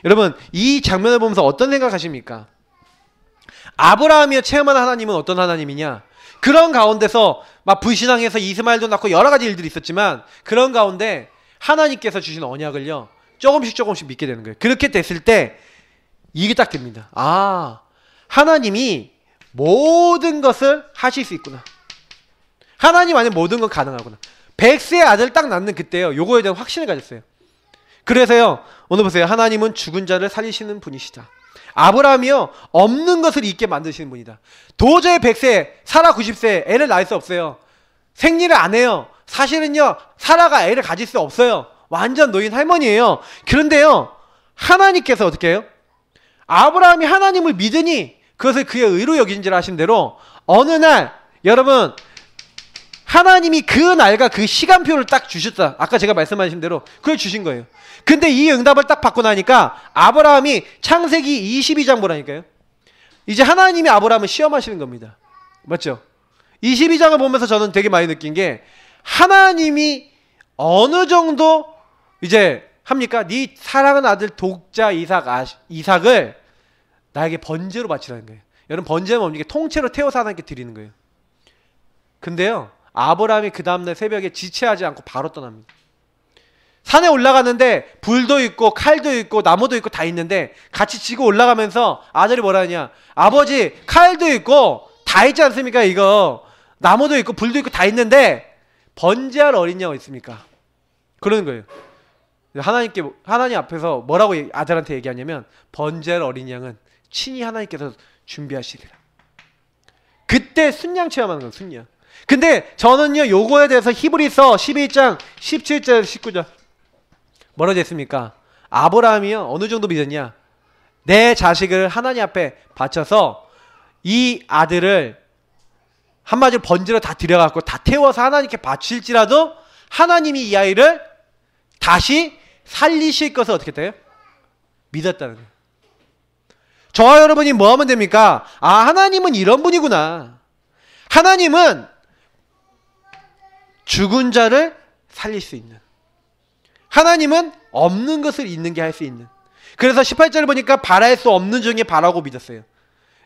여러분, 이 장면을 보면서 어떤 생각하십니까? 아브라함이 체험하는 하나님은 어떤 하나님이냐? 그런 가운데서 막 불신앙해서 이스마엘도 낳고 여러 가지 일들이 있었지만, 그런 가운데 하나님께서 주신 언약을요, 조금씩 믿게 되는 거예요. 그렇게 됐을 때 이게 딱 됩니다. 아, 하나님이 모든 것을 하실 수 있구나. 하나님 안에 모든 건 가능하구나. 100세의 아들 딱 낳는 그때요, 요거에 대한 확신을 가졌어요. 그래서요, 오늘 보세요. 하나님은 죽은 자를 살리시는 분이시다. 아브라함이요, 없는 것을 있게 만드시는 분이다. 도저히 100세, 사라 90세, 애를 낳을 수 없어요. 생리를 안 해요. 사실은요, 사라가 애를 가질 수 없어요. 완전 노인 할머니예요. 그런데요, 하나님께서 어떻게 해요? 아브라함이 하나님을 믿으니 그것을 그의 의로 여긴지라 하신 대로 어느 날, 여러분, 하나님이 그 날과 그 시간표를 딱 주셨다. 아까 제가 말씀하신 대로 그걸 주신 거예요. 근데 이 응답을 딱 받고 나니까 아브라함이 창세기 22장 보라니까요. 이제 하나님이 아브라함을 시험하시는 겁니다. 맞죠? 22장을 보면서 저는 되게 많이 느낀 게, 하나님이 어느 정도 이제 합니까? 네 사랑하는 아들 독자 이삭을 나에게 번제로 바치라는 거예요. 여러분, 번제는 뭡니까? 통째로 태워서 하나님께 드리는 거예요. 근데요, 아브라함이 그 다음날 새벽에 지체하지 않고 바로 떠납니다. 산에 올라가는데 불도 있고 칼도 있고 나무도 있고 다 있는데, 같이 지고 올라가면서 아들이 뭐라 하냐? 아버지, 칼도 있고 다 있지 않습니까? 이거 나무도 있고 불도 있고 다 있는데 번제할 어린 양은 있습니까? 그러는 거예요. 하나님 앞에서 뭐라고 아들한테 얘기하냐면, 번제할 어린 양은 친히 하나님께서 준비하시리라. 그때 순양 체험하는 거예요. 순양. 근데 저는요, 요거에 대해서 히브리서 12장 17절 19절 뭐라고 됐습니까? 아브라함이요, 어느 정도 믿었냐? 내 자식을 하나님 앞에 바쳐서 이 아들을 한마디로 번제로 다 드려갖고 다 태워서 하나님께 바칠지라도 하나님이 이 아이를 다시 살리실 것을 어떻게 돼요? 믿었다는 거예요. 저와 여러분이 뭐 하면 됩니까? 아, 하나님은 이런 분이구나. 하나님은 죽은 자를 살릴 수 있는, 하나님은 없는 것을 있는 게 할 수 있는. 그래서 18절을 보니까 바랄 수 없는 중에 바라고 믿었어요.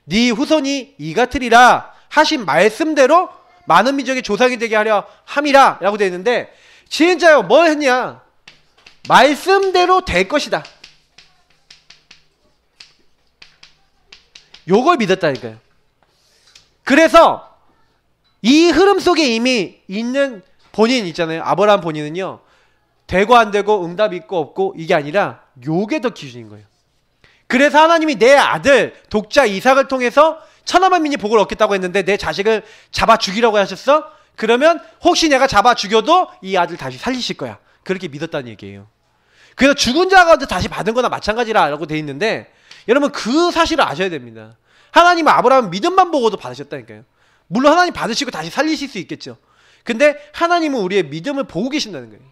네 후손이 이 같으리라 하신 말씀대로 많은 민족의 조상이 되게 하려 함이라 라고 되어 있는데, 진짜요, 뭘 했냐? 말씀대로 될 것이다. 요걸 믿었다니까요. 그래서 이 흐름 속에 이미 있는 본인 있잖아요. 아브라함 본인은요, 되고 안 되고 응답이 있고 없고 이게 아니라 요게 더 기준인 거예요. 그래서 하나님이 내 아들 독자 이삭을 통해서 천하만민이 복을 얻겠다고 했는데, 내 자식을 잡아 죽이라고 하셨어? 그러면 혹시 내가 잡아 죽여도 이 아들 다시 살리실 거야. 그렇게 믿었다는 얘기예요. 그래서 죽은 자가 다시 받은 거나 마찬가지라고 돼 있는데, 여러분 그 사실을 아셔야 됩니다. 하나님은 아브라함 믿음만 보고도 받으셨다니까요. 물론 하나님 받으시고 다시 살리실 수 있겠죠. 근데 하나님은 우리의 믿음을 보고 계신다는 거예요.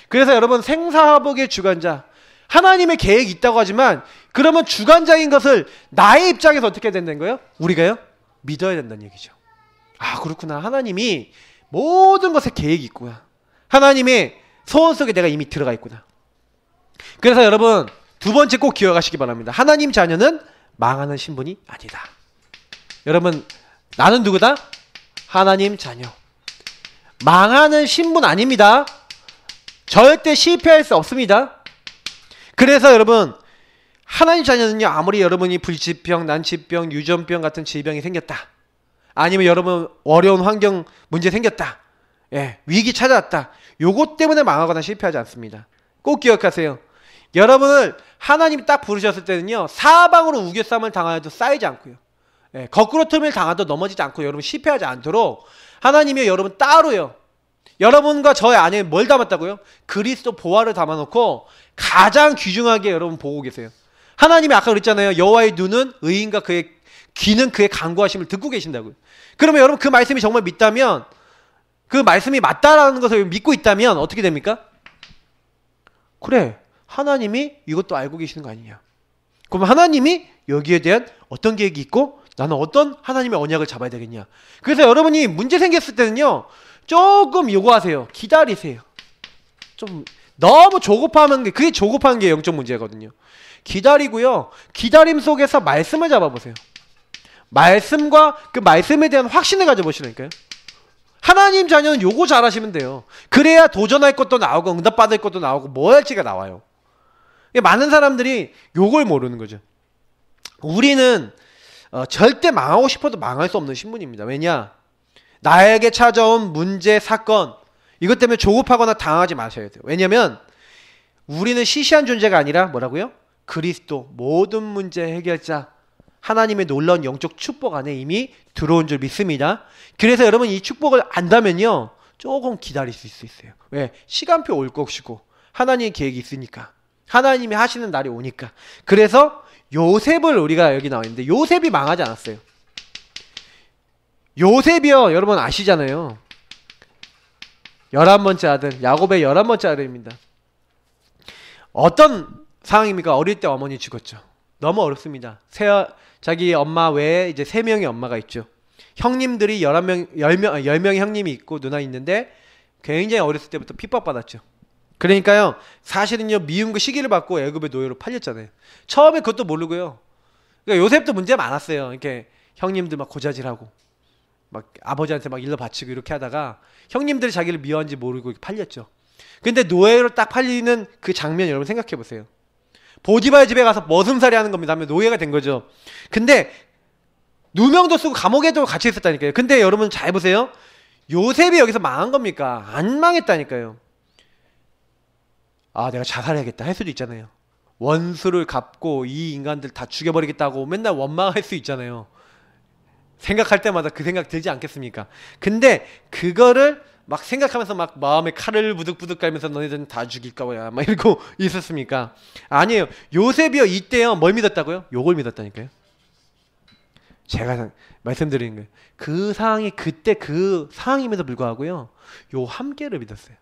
그래서 여러분, 생사화복의 주관자, 하나님의 계획이 있다고 하지만, 그러면 주관자인 것을 나의 입장에서 어떻게 해야 된다는 거예요? 우리가요? 믿어야 된다는 얘기죠. 아, 그렇구나. 하나님이 모든 것에 계획이 있구나. 하나님의 소원 속에 내가 이미 들어가 있구나. 그래서 여러분, 두 번째 꼭 기억하시기 바랍니다. 하나님 자녀는 망하는 신분이 아니다. 여러분, 나는 누구다? 하나님 자녀. 망하는 신분 아닙니다. 절대 실패할 수 없습니다. 그래서 여러분, 하나님 자녀는요, 아무리 여러분이 불치병, 난치병, 유전병 같은 질병이 생겼다, 아니면 여러분 어려운 환경 문제 생겼다, 예, 위기 찾아왔다, 요것 때문에 망하거나 실패하지 않습니다. 꼭 기억하세요. 여러분을 하나님이 딱 부르셨을 때는요, 사방으로 우겨쌈을 당하여도 쌓이지 않고요, 예, 거꾸로 틈을 당하도 넘어지지 않고 여러분 실패하지 않도록 하나님이 여러분 따로요, 여러분과 저의 안에 뭘 담았다고요? 그리스도 보화를 담아놓고 가장 귀중하게 여러분 보고 계세요. 하나님이 아까 그랬잖아요. 여호와의 눈은 의인과 그의 귀는 그의 간구하심을 듣고 계신다고요. 그러면 여러분 그 말씀이 정말 믿다면, 그 말씀이 맞다라는 것을 믿고 있다면 어떻게 됩니까? 그래, 하나님이 이것도 알고 계시는 거 아니냐. 그럼 하나님이 여기에 대한 어떤 계획이 있고 나는 어떤 하나님의 언약을 잡아야 되겠냐. 그래서 여러분이 문제 생겼을 때는요, 조금 요구하세요. 기다리세요. 좀 너무 조급하면 그게 조급한 게 영적 문제거든요. 기다리고요, 기다림 속에서 말씀을 잡아보세요. 말씀과 그 말씀에 대한 확신을 가져보시라니까요. 하나님 자녀는 요거 잘하시면 돼요. 그래야 도전할 것도 나오고 응답받을 것도 나오고 뭐 할지가 나와요. 많은 사람들이 요걸 모르는 거죠. 우리는 절대 망하고 싶어도 망할 수 없는 신분입니다. 왜냐? 나에게 찾아온 문제, 사건, 이것 때문에 조급하거나 당하지 마셔야 돼요. 왜냐면 우리는 시시한 존재가 아니라 뭐라고요? 그리스도 모든 문제 해결자, 하나님의 놀라운 영적 축복 안에 이미 들어온 줄 믿습니다. 그래서 여러분 이 축복을 안다면요, 조금 기다릴 수 있어요. 왜? 시간표 올 것이고 하나님의 계획이 있으니까, 하나님이 하시는 날이 오니까. 그래서 요셉을 우리가 여기 나와 있는데, 요셉이 망하지 않았어요. 요셉이요, 여러분 아시잖아요. 11번째 아들, 야곱의 11번째 아들입니다. 어떤 상황입니까? 어릴 때 어머니 죽었죠. 너무 어렵습니다. 자기 엄마 외에 이제 3명의 엄마가 있죠. 형님들이 10명의 형님이 있고 누나 있는데 굉장히 어렸을 때부터 핍박받았죠. 그러니까요, 사실은요, 미움과 시기를 받고 애굽의 노예로 팔렸잖아요. 처음에 그것도 모르고요. 그러니까 요셉도 문제 많았어요. 이렇게 형님들 막 고자질하고 막 아버지한테 막 일러 바치고 이렇게 하다가 형님들이 자기를 미워한지 모르고 팔렸죠. 근데 노예로 딱 팔리는 그 장면 여러분 생각해 보세요. 보디발 집에 가서 머슴살이 하는 겁니다. 하면 노예가 된 거죠. 근데 누명도 쓰고 감옥에도 갇혀 있었다니까요. 근데 여러분 잘 보세요. 요셉이 여기서 망한 겁니까? 안 망했다니까요. 아, 내가 자살해야겠다 할 수도 있잖아요. 원수를 갚고 이 인간들 다 죽여버리겠다고 맨날 원망할 수 있잖아요. 생각할 때마다 그 생각 들지 않겠습니까? 근데 그거를 막 생각하면서 막 마음에 칼을 부득부득 갈면서 너네들은 다 죽일 거야 막 이러고 있었습니까? 아니에요. 요셉이요, 이때요 뭘 믿었다고요? 요걸 믿었다니까요. 제가 말씀드리는 거예요. 그 상황이 그때 그 상황임에도 불구하고요, 요 함께를 믿었어요.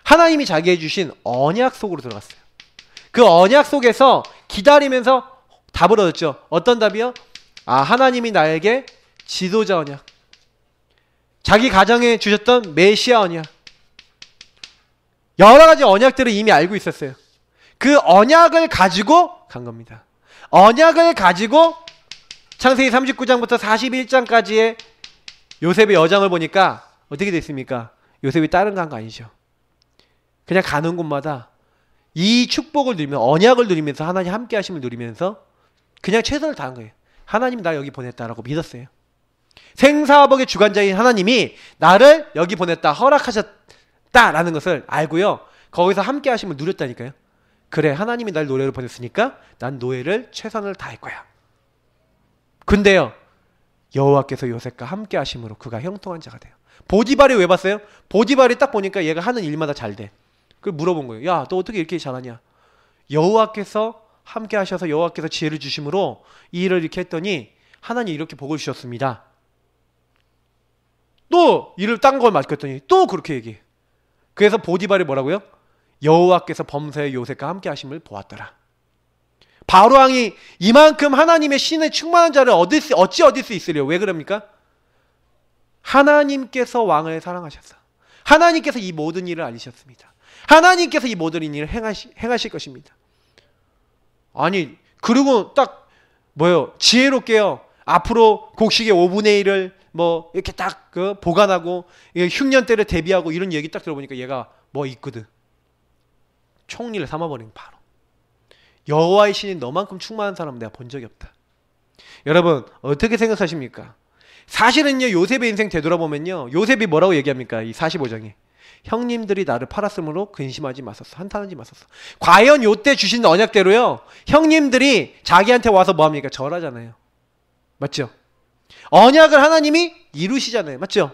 하나님이 자기에 주신 언약 속으로 들어갔어요. 그 언약 속에서 기다리면서 답을 얻었죠. 어떤 답이요? 아, 하나님이 나에게 지도자 언약, 자기 가정에 주셨던 메시아 언약, 여러 가지 언약들을 이미 알고 있었어요. 그 언약을 가지고 간 겁니다. 언약을 가지고 창세기 39장부터 41장까지의 요셉의 여정을 보니까 어떻게 됐습니까? 요셉이 다른 거 한 거 아니죠. 그냥 가는 곳마다 이 축복을 누리면서, 언약을 누리면서, 하나님 함께 하심을 누리면서 그냥 최선을 다한 거예요. 하나님 나 여기 보냈다라고 믿었어요. 생사화복의 주관자인 하나님이 나를 여기 보냈다, 허락하셨다라는 것을 알고요, 거기서 함께 하심을 누렸다니까요. 그래, 하나님이 날 노예로 보냈으니까 난 노예를 최선을 다할 거야. 근데요, 여호와께서 요셉과 함께 하심으로 그가 형통한 자가 돼요. 보디발이 왜 봤어요? 보디발이 딱 보니까 얘가 하는 일마다 잘 돼. 그걸 물어본 거예요. 야, 너 어떻게 이렇게 잘하냐? 여호와께서 함께 하셔서 여호와께서 지혜를 주심으로 이 일을 이렇게 했더니 하나님 이렇게 복을 주셨습니다. 또 일을 딴 걸 맡겼더니 또 그렇게 얘기해. 그래서 보디발이 뭐라고요? 여호와께서 범사의 요셉과 함께 하심을 보았더라. 바로왕이 이만큼 하나님의 신의 충만한 자를 어찌 얻을 수 있으려? 왜 그럽니까? 하나님께서 왕을 사랑하셔서 하나님께서 이 모든 일을 알리셨습니다. 하나님께서 이 모든 일을 행하실 것입니다. 아니, 그리고 딱 뭐예요? 지혜롭게요, 앞으로 곡식의 5분의 1을 뭐 이렇게 딱 보관하고 흉년 때를 대비하고 이런 얘기 딱 들어보니까 얘가 뭐 있거든. 총리를 삼아버린 바로. 여호와의 신이 너만큼 충만한 사람 내가 본 적이 없다. 여러분 어떻게 생각하십니까? 사실은요, 요셉의 인생 되돌아보면요, 요셉이 뭐라고 얘기합니까? 이 45장에 형님들이 나를 팔았으므로 근심하지 마소서, 한탄하지 마소서. 과연 요때 주신 언약대로요, 형님들이 자기한테 와서 뭐합니까? 절하잖아요. 맞죠? 언약을 하나님이 이루시잖아요. 맞죠?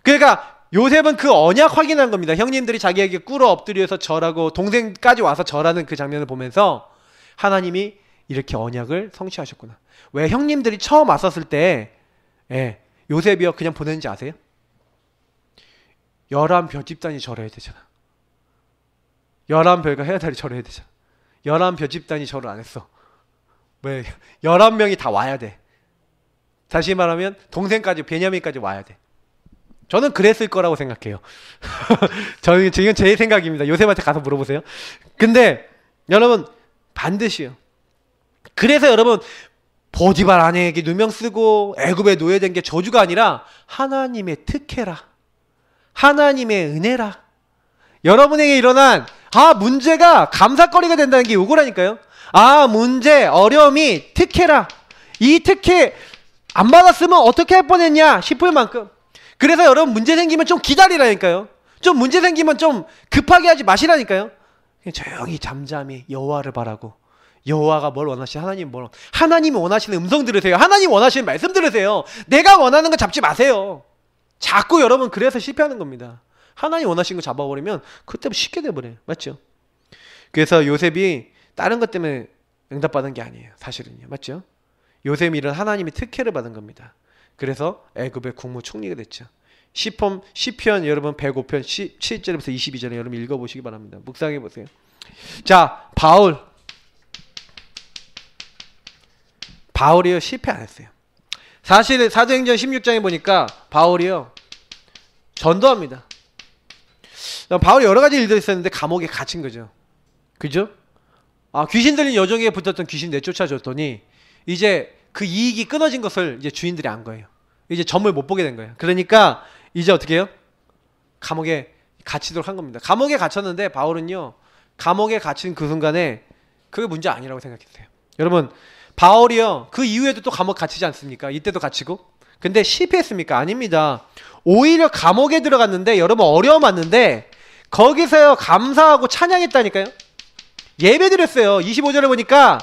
그러니까 요셉은 그 언약 확인한 겁니다. 형님들이 자기에게 꿇어 엎드려서 절하고 동생까지 와서 절하는 그 장면을 보면서 하나님이 이렇게 언약을 성취하셨구나. 왜 형님들이 처음 왔었을 때 요셉이요 그냥 보냈는지 아세요? 11별 집단이 절해야 되잖아. 11별과 헤아달이 절해야 되잖아. 11별 집단이 절을 안 했어. 왜? 11명이 다 와야 돼. 다시 말하면 동생까지, 베냐민까지 와야 돼. 저는 그랬을 거라고 생각해요. 저는 지금 제 생각입니다. 요셉한테 가서 물어보세요. 근데 여러분 반드시요. 그래서 여러분 보디발 아내에게 누명 쓰고 애굽에 노예된 게 저주가 아니라 하나님의 특혜라. 하나님의 은혜라. 여러분에게 일어난 문제가 감사거리가 된다는 게 요거라니까요. 문제, 어려움이 특혜라. 이 특혜 안 받았으면 어떻게 할 뻔했냐 싶을 만큼. 그래서 여러분 문제 생기면 좀 기다리라니까요. 좀 문제 생기면 좀 급하게 하지 마시라니까요. 그냥 조용히 잠잠히 여호와를 바라고, 여호와가 뭘 원하시지, 하나님이 원하시는 음성 들으세요. 하나님 원하시는 말씀 들으세요. 내가 원하는 거 잡지 마세요. 자꾸 여러분 그래서 실패하는 겁니다. 하나님 원하시는 거 잡아버리면 그때부터 쉽게 돼버려요. 맞죠? 그래서 요셉이 다른 것 때문에 응답받은 게 아니에요. 사실은요. 맞죠? 요셉이 이런 하나님의 특혜를 받은 겁니다. 그래서 애굽의 국무총리가 됐죠. 시편 여러분 105편 7절부터 22절에 여러분 읽어보시기 바랍니다. 묵상해 보세요. 자, 바울이요 실패 안 했어요. 사실 사도행전 16장에 보니까 바울이요 전도합니다. 바울이 여러 가지 일들이 있었는데 감옥에 갇힌 거죠. 그죠? 귀신 들린 여종에게 붙었던 귀신 내쫓아줬더니 이제 그 이익이 끊어진 것을 이제 주인들이 안 거예요. 이제 점을 못 보게 된 거예요. 그러니까 이제 어떻게 해요? 감옥에 갇히도록 한 겁니다. 감옥에 갇혔는데 바울은요, 감옥에 갇힌 그 순간에 그게 문제 아니라고 생각했어요. 여러분, 바울이요 그 이후에도 또 감옥 갇히지 않습니까? 이때도 갇히고. 근데 실패했습니까? 아닙니다. 오히려 감옥에 들어갔는데 여러분 어려움 왔는데 거기서요 감사하고 찬양했다니까요. 예배드렸어요. 25절에 보니까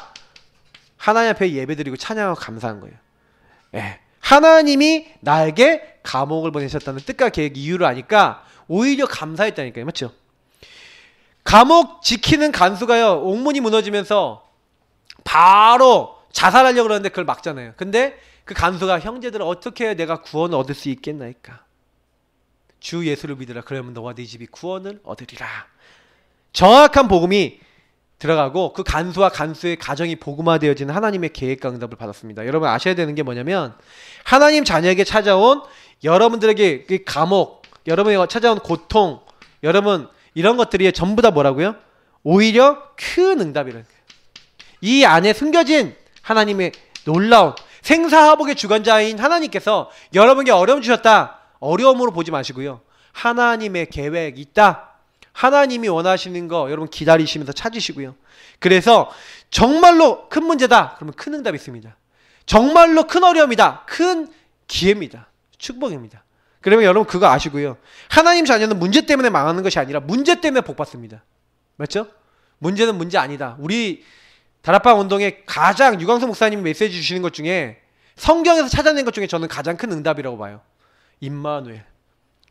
하나님 앞에 예배드리고 찬양하고 감사한 거예요. 하나님이 나에게 감옥을 보내셨다는 뜻과 계획 이유를 아니까 오히려 감사했다니까요. 맞죠? 감옥 지키는 간수가요 옥문이 무너지면서 바로 자살하려고 그러는데 그걸 막잖아요. 근데 그 간수가 형제들아 어떻게 해야 내가 구원을 얻을 수 있겠나이까? 주 예수를 믿으라. 그러면 너와 네 집이 구원을 얻으리라. 정확한 복음이 들어가고 그 간수와 간수의 가정이 복음화되어지는 하나님의 계획과 응답을 받았습니다. 여러분 아셔야 되는 게 뭐냐면 하나님 자녀에게 찾아온 여러분들에게 그 감옥, 여러분에게 찾아온 고통, 여러분 이런 것들이 전부 다 뭐라고요? 오히려 큰 응답이라는 거예요. 이 안에 숨겨진 하나님의 놀라운 생사화복의 주관자인 하나님께서 여러분에게 어려움 주셨다. 어려움으로 보지 마시고요. 하나님의 계획이 있다. 하나님이 원하시는 거 여러분 기다리시면서 찾으시고요. 그래서 정말로 큰 문제다. 그러면 큰 응답이 있습니다. 정말로 큰 어려움이다. 큰 기회입니다. 축복입니다. 그러면 여러분 그거 아시고요. 하나님 자녀는 문제 때문에 망하는 것이 아니라 문제 때문에 복받습니다. 맞죠? 문제는 문제 아니다. 우리 다락방 운동에 가장 유광수 목사님이 메시지 주시는 것 중에 성경에서 찾아낸 것 중에 저는 가장 큰 응답이라고 봐요. 임마누엘.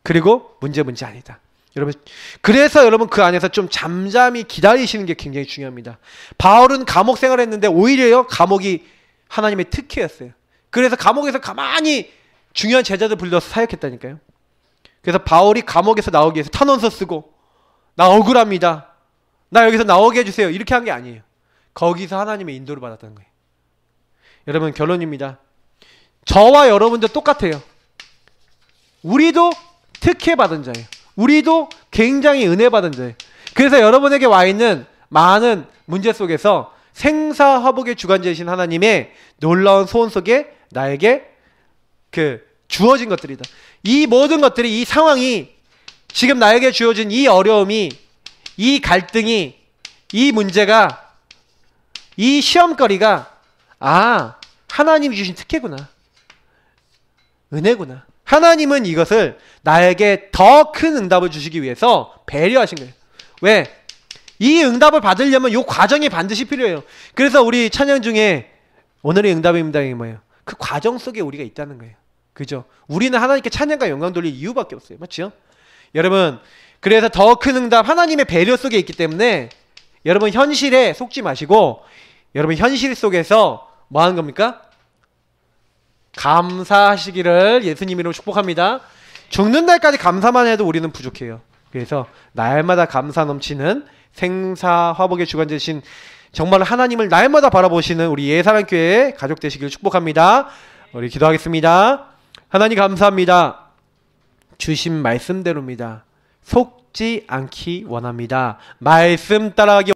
그리고 문제 아니다. 여러분, 그래서 여러분 그 안에서 좀 잠잠히 기다리시는 게 굉장히 중요합니다. 바울은 감옥 생활을 했는데 오히려요 감옥이 하나님의 특혜였어요. 그래서 감옥에서 가만히 중요한 제자들 불러서 사역했다니까요. 그래서 바울이 감옥에서 나오기 위해서 탄원서 쓰고 나 억울합니다. 나 여기서 나오게 해주세요. 이렇게 한 게 아니에요. 거기서 하나님의 인도를 받았다는 거예요. 여러분 결론입니다. 저와 여러분도 똑같아요. 우리도 특혜 받은 자예요. 우리도 굉장히 은혜 받은 자예요. 그래서 여러분에게 와 있는 많은 문제 속에서 생사화복의 주관자이신 하나님의 놀라운 소원 속에 나에게 주어진 것들이다. 이 모든 것들이, 이 상황이, 지금 나에게 주어진 이 어려움이, 이 갈등이, 이 문제가 이 시험거리가 하나님이 주신 특혜구나. 은혜구나. 하나님은 이것을 나에게 더 큰 응답을 주시기 위해서 배려하신 거예요. 왜? 이 응답을 받으려면 이 과정이 반드시 필요해요. 그래서 우리 찬양 중에 오늘의 응답입니다. 이게 뭐예요? 그 과정 속에 우리가 있다는 거예요. 그죠? 우리는 하나님께 찬양과 영광 돌릴 이유밖에 없어요. 맞죠? 여러분, 그래서 더 큰 응답, 하나님의 배려 속에 있기 때문에 여러분 현실에 속지 마시고 여러분 현실 속에서 뭐 하는 겁니까? 감사하시기를 예수님 이름으로 축복합니다. 죽는 날까지 감사만 해도 우리는 부족해요. 그래서 날마다 감사 넘치는 생사화복의 주관 되신 정말 하나님을 날마다 바라보시는 우리 예사랑교회 가족 되시기를 축복합니다. 우리 기도하겠습니다. 하나님 감사합니다. 주신 말씀대로입니다. 속지 않기 원합니다. 말씀 따라가기